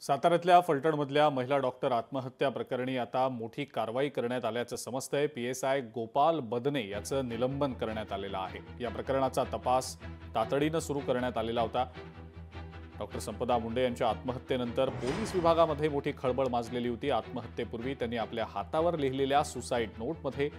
साताऱ्यातल्या फलटणमधल्या महिला डॉक्टर आत्महत्या प्रकरणी आता मोठी कारवाई करण्यात आल्याचं समजतंय। पीएसआय गोपाल बदने याचं निलंबन करण्यात आलेलं आहे। या प्रकरणाचा तपास तातडीनं सुरू करण्यात आलेला होता। डॉक्टर संपदा मुंडे यांच्या आत्महत्येनंतर पोलीस विभागामध्ये मोठी खळबळ माजलेली होती। आत्महत्येपूर्वी त्यांनी आपल्या हातावर लिहिलेल्या सुसाईड नोटमध्ये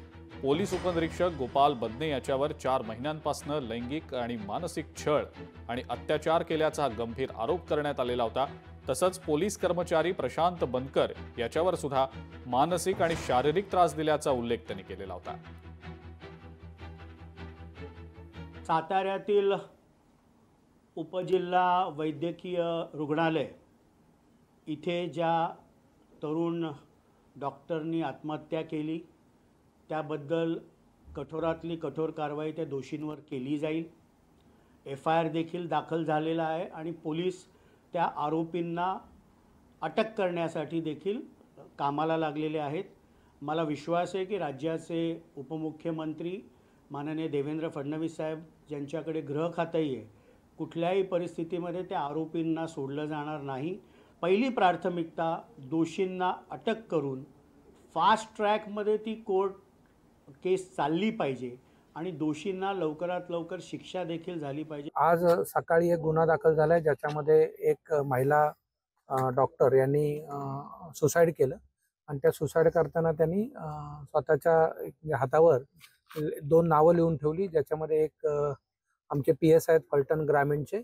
पोलीस उपनिरीक्षक गोपाल बदने याच्यावर 4 महिन्यांपासून लैंगिक आणि मानसिक छळ आणि अत्याचार केल्याचा गंभीर आरोप करण्यात आलेला होता। तसंच पोलीस कर्मचारी प्रशांत बनकर याच्यावर सुद्धा मानसिक आणि शारीरिक त्रास दिल्याचा उल्लेख त्यांनी केलेला होता। साताऱ्यातील उपजिल्हा वैद्यकीय रुग्णालय इथे ज्या तरुण डॉक्टरनी आत्महत्या केली त्याबद्दल कठोरातली कठोर कारवाई त्या दोषींवर केली जाईल। FIR देखील दाखल झालेला आहे आणि पोलीस त्या आरोपींना अटक करण्यासाठी देखील कामाला लागलेले आहेत। मला विश्वास आहे की राज्याचे उपमुख्यमंत्री माननीय देवेंद्र फडणवीस साहेब ज्यांच्याकडे गृह खातंही आहे, कुठल्याही परिस्थितीमध्ये त्या आरोपींना सोडलं जाणार नाही। पहिली प्राथमिकता दोषींना अटक करून फास्ट ट्रॅकमध्ये ती कोर्ट केस चालली पाहिजे आणि दोषींना लवकरात लवकर शिक्षा देखील झाली पाहिजे। आज सकाळी एक गुन्हा दाखल झालाय ज्याच्यामध्ये एक महिला डॉक्टर यांनी सुसाईड केलं आणि त्या सुसाईड करताना त्यांनी स्वतःच्या हातावर 2 नावं लिहून ठेवली, ज्याच्यामध्ये एक आमचे PSI आहेत फलटण ग्रामीणचे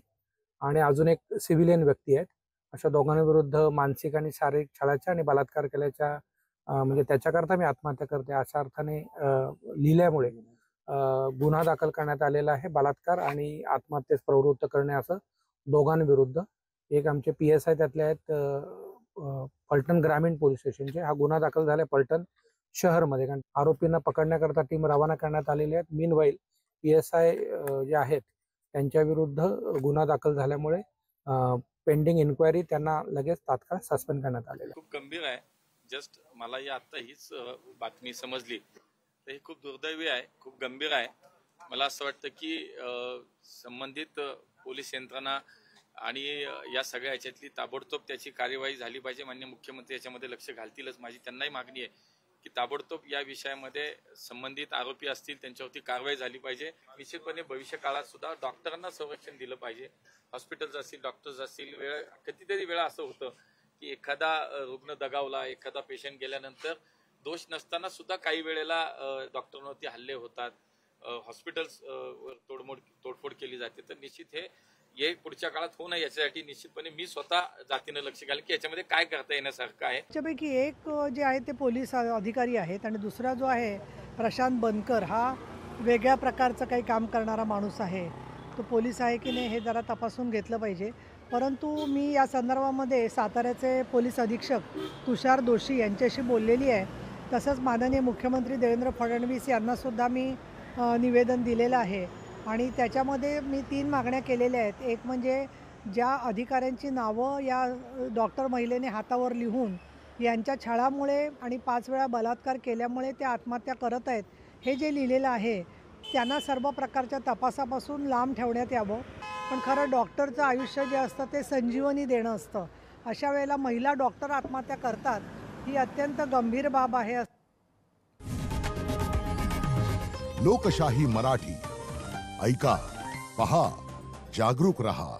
आणि अजून एक सिव्हिलियन व्यक्ती आहेत। अशा दोघांविरुद्ध मानसिक आणि शारीरिक छळाच्या आणि बलात्कार केल्याच्या म्हणजे त्याच्याकरता मी आत्महत्या करते अशा अर्थाने लिहिल्यामुळे गुन्हा दाखल करण्यात आलेला आहे। बलात्कार आणि आत्महत्येस प्रवृत्त करणे असं दोघांविरुद्ध। एक आमचे PSI त्यातले आहेत फलटण ग्रामीण पोलीस स्टेशनचे। हा गुन्हा दाखल झाला फलटण शहरमध्ये, कारण आरोपींना पकडण्याकरता टीम रवाना करण्यात आलेली आहेत। मीनवाईल PSI जे आहेत त्यांच्या विरुद्ध गुन्हा दाखल झाल्यामुळे पेंडिंग इन्क्वायरी त्यांना लगेच तात्काळ सस्पेंड करण्यात आलेलं आहे। खूप गंभीर आहे। जस्ट मला या आता हीच बातमी समजली तर हे खूप दुर्दैवी आहे, खूप गंभीर आहे। मला असं वाटतं की संबंधित पोलीस यंत्रणा आणि या सगळ्या ह्याच्यातली ताबडतोब त्याची कार्यवाही झाली पाहिजे। माननीय मुख्यमंत्री याच्यामध्ये लक्ष घालतीलच। माझी त्यांनाही मागणी आहे की ताबडतोब या विषयामध्ये संबंधित आरोपी असतील त्यांच्यावरती कारवाई झाली पाहिजे। निश्चितपणे भविष्य काळात सुद्धा डॉक्टरांना संरक्षण दिलं पाहिजे। हॉस्पिटल्स असतील, डॉक्टर्स असतील, कितीतरी वेळा असं होतं की एखादा रुग्ण दगावला, एखादा पेशंट गेल्यानंतर दोष नसताना सुद्धा काही वेळेला डॉक्टरांवरती हल्ले होतात, हॉस्पिटल्स तोडफोड केली जाते। तर निश्चित हे पुढच्या काळात होऊ नये याच्यासाठी निश्चितपणे मी स्वतः जातीनं लक्ष घालेन की याच्यामध्ये काय करता येण्यासारखं आहे। त्यापैकी एक जे आहे ते पोलीस अधिकारी आहेत आणि दुसरा जो आहे प्रशांत बनकर, हा वेगळ्या प्रकारचं काही काम करणारा माणूस आहे। तो पोलीस आहे की नाही हे जरा तपासून घेतलं पाहिजे। परंतु मी या संदर्भामध्ये साताऱ्याचे पोलीस अधीक्षक तुषार दोशी यांच्याशी बोललेली आहे। तसंच माननीय मुख्यमंत्री देवेंद्र फडणवीस यांना सुद्धा मी निवेदन दिलेलं आहे आणि त्याच्यामध्ये मी 3 मागण्या केलेल्या आहेत। एक म्हणजे ज्या अधिकाऱ्यांची नावं या डॉक्टर महिलेने हातावर लिहून यांच्या छळामुळे आणि 5 वेळा बलात्कार केल्यामुळे ते आत्महत्या करत आहेत, हे जे लिहिलेलं आहे त्यांना सर्व प्रकारच्या तपासापासून लांब ठेवण्यात यावं। पण खरं डॉक्टरचं आयुष्य जे असतं ते संजीवनी देणं असतं। अशा वेळेला महिला डॉक्टर आत्महत्या करतात ही अत्यंत गंभीर बाब आहे। लोकशाही मराठी ऐका, पहा, जागरूक रहा।